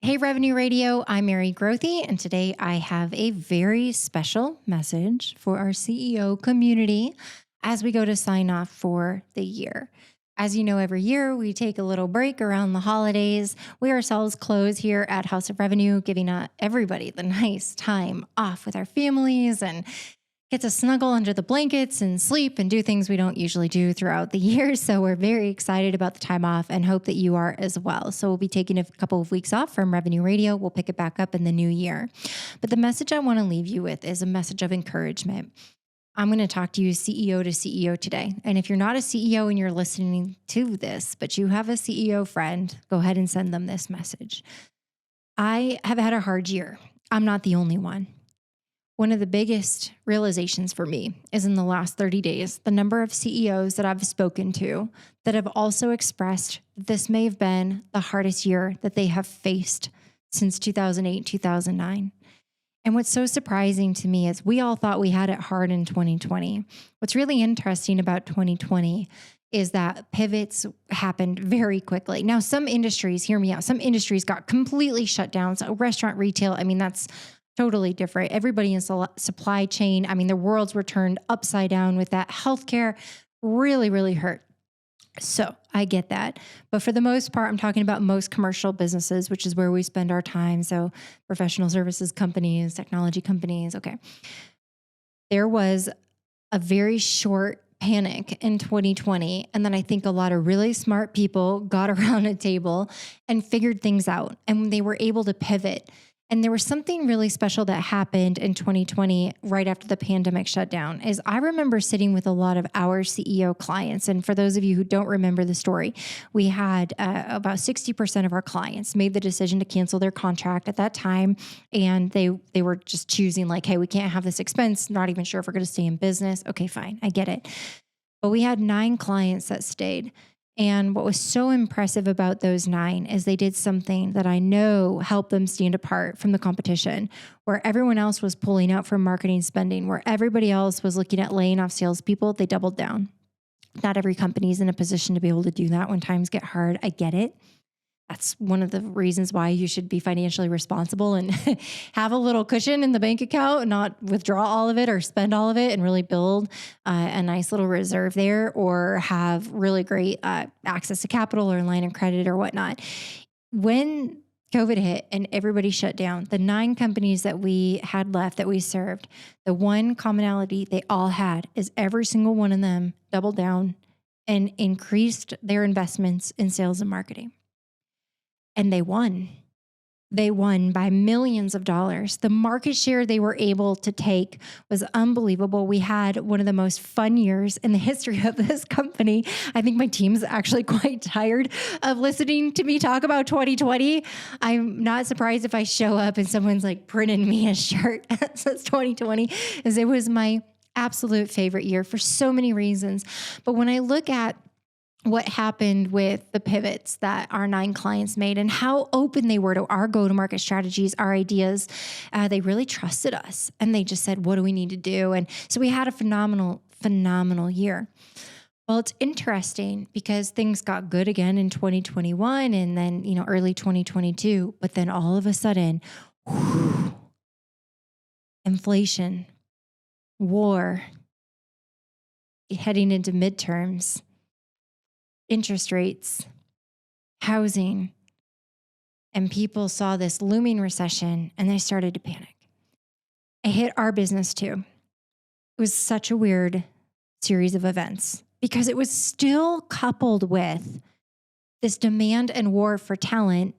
Hey, Revenue Radio, I'm Mary Grothy, and today I have a very special message for our CEO community as we go to sign off for the year. As you know, every year we take a little break around the holidays. We ourselves close here at House of Revenue, giving everybody the nice time off with our families and get to snuggle under the blankets and sleep and do things we don't usually do throughout the year. So we're very excited about the time off and hope that you are as well. So we'll be taking a couple of weeks off from Revenue Radio. We'll pick it back up in the new year. But the message I want to leave you with is a message of encouragement. I'm going to talk to you CEO to CEO today. And if you're not a CEO and you're listening to this, but you have a CEO friend, go ahead and send them this message. I have had a hard year. I'm not the only one. One of the biggest realizations for me is in the last 30 days, the number of CEOs that I've spoken to that have also expressed this may have been the hardest year that they have faced since 2008, 2009. And what's so surprising to me is we all thought we had it hard in 2020. What's really interesting about 2020 is that pivots happened very quickly. Now, some industries, hear me out, some industries got completely shut down. So restaurant, retail, that's totally different. Everybody in supply chain, their worlds were turned upside down with that. Healthcare really, really hurt. So I get that. But for the most part, I'm talking about most commercial businesses, which is where we spend our time. So professional services companies, technology companies. Okay. There was a very short panic in 2020. And then I think a lot of really smart people got around a table and figured things out, and they were able to pivot. And there was something really special that happened in 2020 right after the pandemic shutdown. Is I remember sitting with a lot of our CEO clients. And for those of you who don't remember the story, we had about 60% of our clients made the decision to cancel their contract at that time. And they were just choosing like, hey, we can't have this expense. Not even sure if we're going to stay in business. Okay, fine. I get it. But we had 9 clients that stayed. And what was so impressive about those 9 is they did something that I know helped them stand apart from the competition, where everyone else was pulling out from marketing spending, where everybody else was looking at laying off salespeople. They doubled down. Not every company is in a position to be able to do that when times get hard. I get it. That's one of the reasons why you should be financially responsible and have a little cushion in the bank account and not withdraw all of it or spend all of it, and really build a nice little reserve there, or have really great access to capital or line of credit or whatnot. When COVID hit and everybody shut down, the 9 companies that we had left that we served, the one commonality they all had is every single one of them doubled down and increased their investments in sales and marketing. And they won. They won by millions of dollars. The market share they were able to take was unbelievable. We had one of the most fun years in the history of this company. I think my team's actually quite tired of listening to me talk about 2020. I'm not surprised if I show up and someone's like printing me a shirt that says 2020, as it was my absolute favorite year for so many reasons. But when I look at what happened with the pivots that our 9 clients made and how open they were to our go-to-market strategies, our ideas, they really trusted us, and they just said, what do we need to do? And so we had a phenomenal year. Well, it's interesting because things got good again in 2021 and then, early 2022, but then all of a sudden, inflation, war, heading into midterms, interest rates, housing, and people saw this looming recession and they started to panic. It hit our business too. It was such a weird series of events because it was still coupled with this demand and war for talent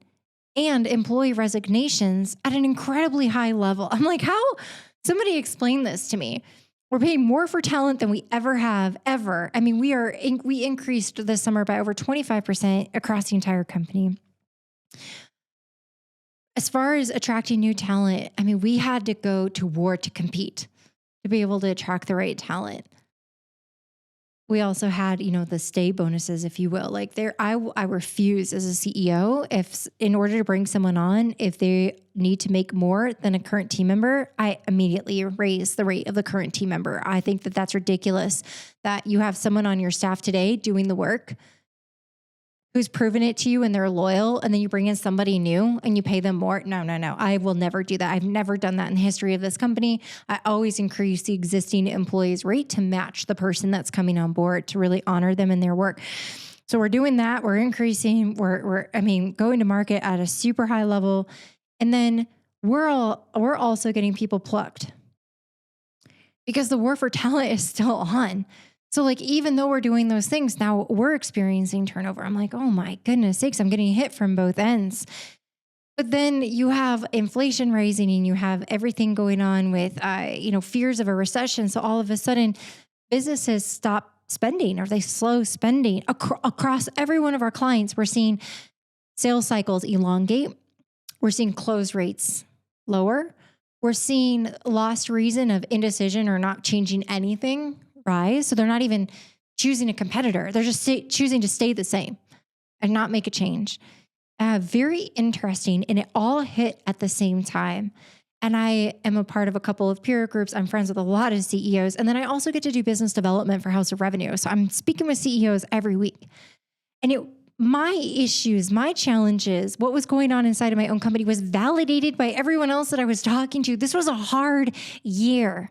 and employee resignations at an incredibly high level. I'm like, how? Somebody explain this to me. We're paying more for talent than we ever have, ever. We increased this summer by over 25% across the entire company. As far as attracting new talent, we had to go to war to compete, to be able to attract the right talent. We also had, the stay bonuses, if you will. I refuse as a CEO, if in order to bring someone on, if they need to make more than a current team member, I immediately raise the rate of the current team member. I think that that's ridiculous that you have someone on your staff today doing the work who's proven it to you and they're loyal, and then you bring in somebody new and you pay them more. No, no, no. I will never do that. I've never done that in the history of this company. I always increase the existing employee's rate to match the person that's coming on board, to really honor them in their work. So we're doing that. We're increasing. We're going to market at a super high level. And then we're also getting people plucked because the war for talent is still on. So like, even though we're doing those things, now we're experiencing turnover. I'm like, oh my goodness sakes, I'm getting hit from both ends. But then you have inflation rising and you have everything going on with, fears of a recession. So all of a sudden businesses stop spending or they slow spending across every one of our clients. We're seeing sales cycles elongate. We're seeing close rates lower. We're seeing lost reason of indecision or not changing anything rise. So they're not even choosing a competitor. They're just choosing to stay the same and not make a change. Very interesting. And it all hit at the same time. And I am a part of a couple of peer groups. I'm friends with a lot of CEOs. And then I also get to do business development for House of Revenue. So I'm speaking with CEOs every week. And my issues, my challenges, what was going on inside of my own company was validated by everyone else that I was talking to. This was a hard year.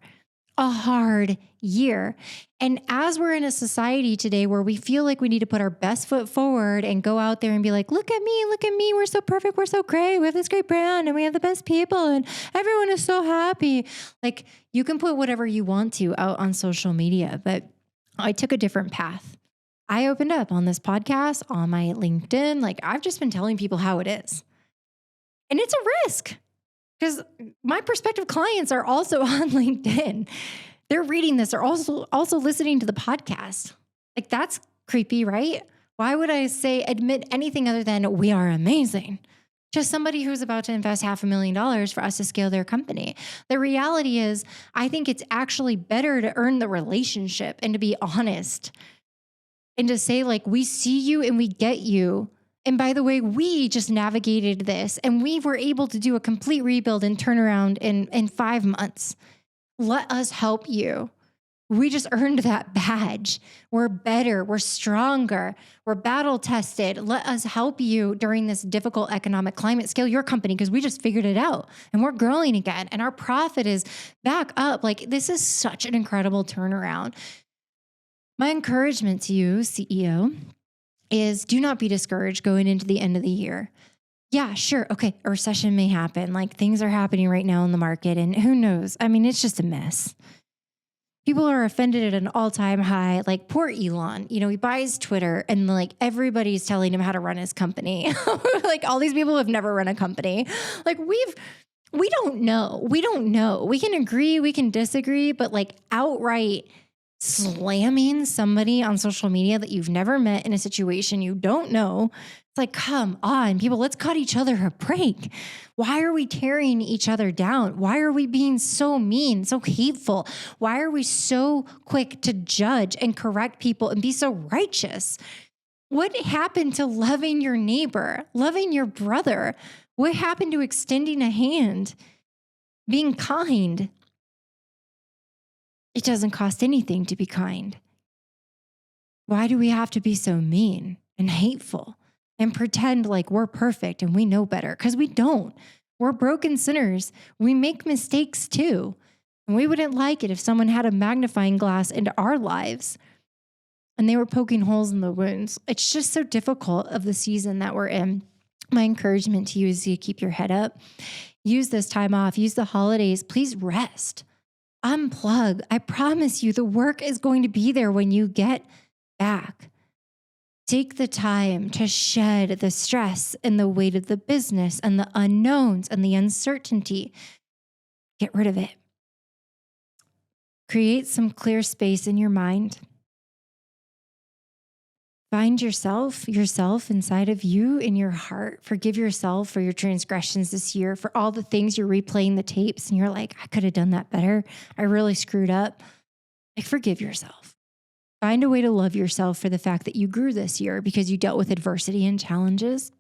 And as we're in a society today where we feel like we need to put our best foot forward and go out there and be like, look at me, we're so perfect, we're so great, we have this great brand and we have the best people and everyone is so happy. Like, you can put whatever you want to out on social media, but I took a different path. I opened up on this podcast, on my LinkedIn. Like, I've just been telling people how it is. And it's a risk. Because my prospective clients are also on LinkedIn. They're reading this. They're also listening to the podcast. Like, that's creepy, right? Why would I admit anything other than we are amazing? Just somebody who's about to invest $500,000 for us to scale their company. The reality is, I think it's actually better to earn the relationship and to be honest and to say, like, we see you and we get you. And by the way, we just navigated this and we were able to do a complete rebuild and turnaround in 5 months. Let us help you. We just earned that badge. We're better. We're stronger. We're battle tested. Let us help you during this difficult economic climate. Scale your company because we just figured it out and we're growing again and our profit is back up. Like, this is such an incredible turnaround. My encouragement to you, CEO, is do not be discouraged going into the end of the year. Yeah, sure. Okay. A recession may happen. Like, things are happening right now in the market and who knows? I mean, it's just a mess. People are offended at an all-time high. Like, poor Elon, he buys Twitter and like everybody's telling him how to run his company. Like, all these people have never run a company. Like, we don't know. We don't know. We can agree, we can disagree, but like outright slamming somebody on social media that you've never met in a situation you don't know. It's like, come on, people, let's cut each other a break. Why are we tearing each other down? Why are we being so mean, so hateful? Why are we so quick to judge and correct people and be so righteous? What happened to loving your neighbor, loving your brother? What happened to extending a hand, being kind? It doesn't cost anything to be kind. Why do we have to be so mean and hateful and pretend like we're perfect and we know better? Because we don't. We're broken sinners. We make mistakes too. And we wouldn't like it if someone had a magnifying glass into our lives and they were poking holes in the wounds. It's just so difficult of the season that we're in. My encouragement to you is to keep your head up. Use this time off. Use the holidays. Please rest. Unplug. I promise you the work is going to be there when you get back. Take the time to shed the stress and the weight of the business and the unknowns and the uncertainty. Get rid of it. Create some clear space in your mind. Find yourself inside of you, in your heart. Forgive yourself for your transgressions this year, for all the things you're replaying the tapes and you're like, I could have done that better. I really screwed up. Like, forgive yourself. Find a way to love yourself for the fact that you grew this year because you dealt with adversity and challenges.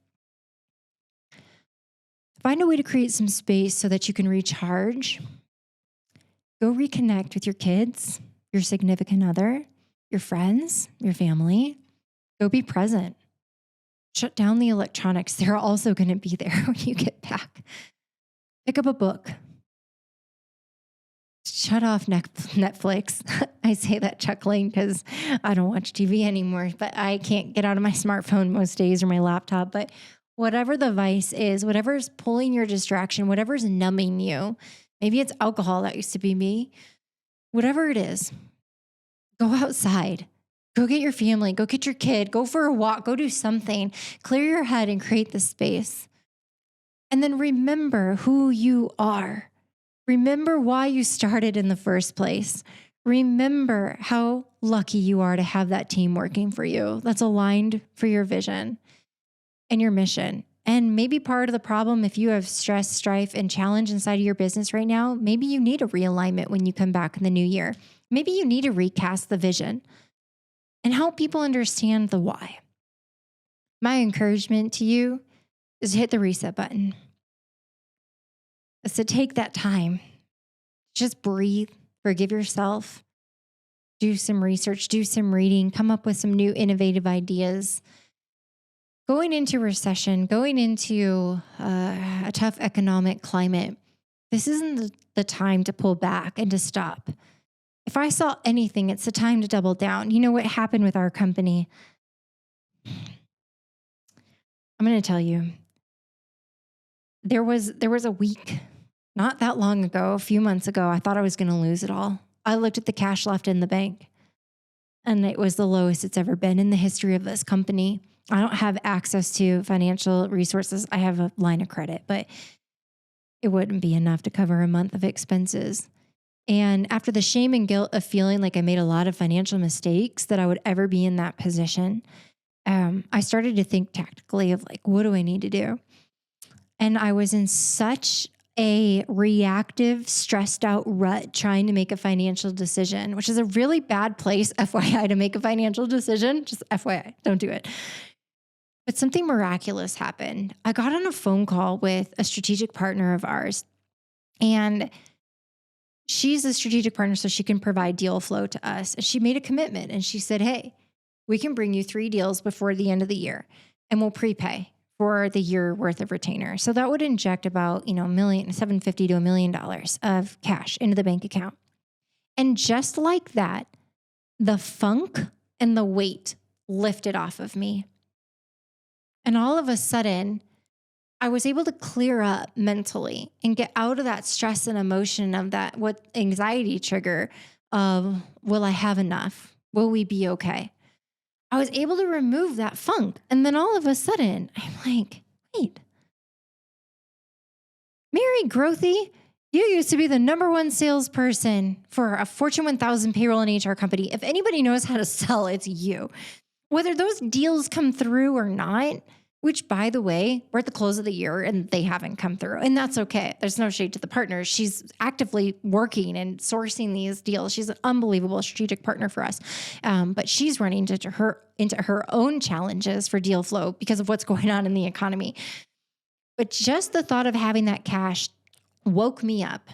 Find a way to create some space so that you can recharge. Go reconnect with your kids, your significant other, your friends, your family. Go be present. Shut down the electronics. They're also going to be there when you get back. Pick up a book. Shut off Netflix. I say that chuckling because I don't watch TV anymore, but I can't get out of my smartphone most days or my laptop. But whatever the vice is, whatever's pulling your distraction, whatever's numbing you, maybe it's alcohol. That used to be me. Whatever it is, go outside. Go get your family. Go get your kid. Go for a walk. Go do something. Clear your head and create the space. And then remember who you are. Remember why you started in the first place. Remember how lucky you are to have that team working for you that's aligned for your vision and your mission. And maybe part of the problem, if you have stress, strife, and challenge inside of your business right now, maybe you need a realignment when you come back in the new year. Maybe you need to recast the vision and help people understand the why. My encouragement to you is to hit the reset button. Is to take that time, just breathe, forgive yourself, do some research, do some reading, come up with some new innovative ideas. Going into recession, going into a tough economic climate, this isn't the time to pull back and to stop. If I saw anything, it's the time to double down. You know what happened with our company? I'm going to tell you. There was a week, not that long ago, a few months ago, I thought I was going to lose it all. I looked at the cash left in the bank, and it was the lowest it's ever been in the history of this company. I don't have access to financial resources. I have a line of credit, but it wouldn't be enough to cover a month of expenses. And after the shame and guilt of feeling like I made a lot of financial mistakes that I would ever be in that position, I started to think tactically of like, what do I need to do? And I was in such a reactive, stressed out rut trying to make a financial decision, which is a really bad place, FYI, to make a financial decision. Just FYI, don't do it. But something miraculous happened. I got on a phone call with a strategic partner of ours, and she's a strategic partner, so she can provide deal flow to us. And she made a commitment, and she said, hey, we can bring you 3 deals before the end of the year, and we'll prepay for the year worth of retainer. So that would inject about, $750,000 to $1 million of cash into the bank account. And just like that, the funk and the weight lifted off of me. And all of a sudden, I was able to clear up mentally and get out of that stress and emotion of that, what anxiety trigger of, will I have enough? Will we be okay? I was able to remove that funk. And then all of a sudden, I'm like, wait, Mary Grothy, you used to be the number one salesperson for a Fortune 1000 payroll and HR company. If anybody knows how to sell, it's you. Whether those deals come through or not, which, by the way, we're at the close of the year and they haven't come through. And that's okay. There's no shade to the partners. She's actively working and sourcing these deals. She's an unbelievable strategic partner for us. But she's running into her own challenges for deal flow because of what's going on in the economy. But just the thought of having that cash woke me up.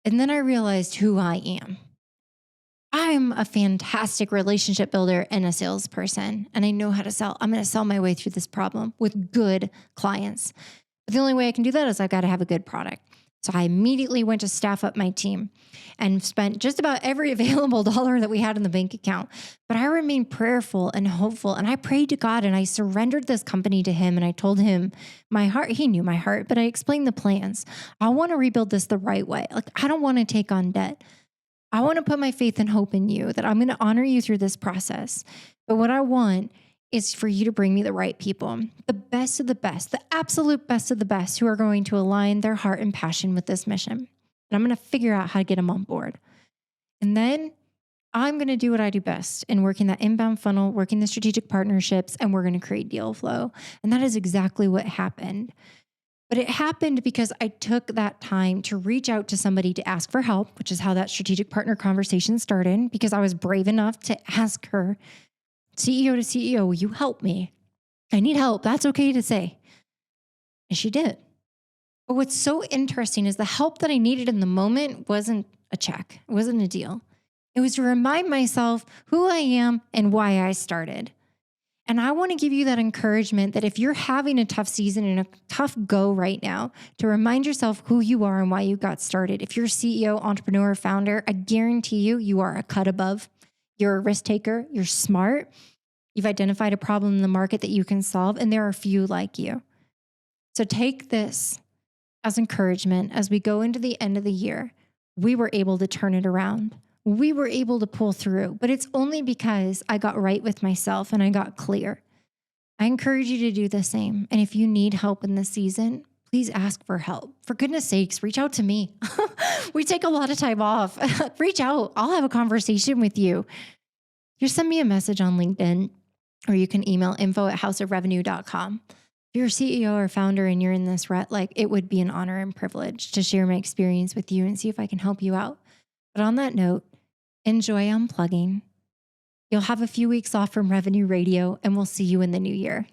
And then I realized who I am. I'm a fantastic relationship builder and a salesperson, and I know how to sell. I'm going to sell my way through this problem with good clients. But the only way I can do that is I've got to have a good product. So I immediately went to staff up my team and spent just about every available dollar that we had in the bank account. But I remained prayerful and hopeful, and I prayed to God, and I surrendered this company to him, and I told him my heart. He knew my heart, but I explained the plans. I want to rebuild this the right way. I don't want to take on debt. I want to put my faith and hope in you, that I'm going to honor you through this process. But what I want is for you to bring me the right people, the best of the best, the absolute best of the best, who are going to align their heart and passion with this mission. And I'm going to figure out how to get them on board. And then I'm going to do what I do best in working that inbound funnel, working the strategic partnerships, and we're going to create deal flow. And that is exactly what happened. But it happened because I took that time to reach out to somebody to ask for help, which is how that strategic partner conversation started, because I was brave enough to ask her, CEO to CEO, will you help me? I need help. That's okay to say. And she did. But what's so interesting is the help that I needed in the moment wasn't a check. It wasn't a deal. It was to remind myself who I am and why I started. And I want to give you that encouragement that if you're having a tough season and a tough go right now, to remind yourself who you are and why you got started. If you're a CEO, entrepreneur, founder, I guarantee you are a cut above. You're a risk taker. You're smart. You've identified a problem in the market that you can solve, and there are few like you. So take this as encouragement as we go into the end of the year. We were able to turn it around. We were able to pull through, but it's only because I got right with myself and I got clear. I encourage you to do the same. And if you need help in this season, please ask for help. For goodness sakes, reach out to me. We take a lot of time off. Reach out. I'll have a conversation with you. Just send me a message on LinkedIn, or you can email info@houseofrevenue.com. If you're a CEO or founder and you're in this rut, it would be an honor and privilege to share my experience with you and see if I can help you out. But on that note, enjoy unplugging. You'll have a few weeks off from Revenue Radio, and we'll see you in the new year.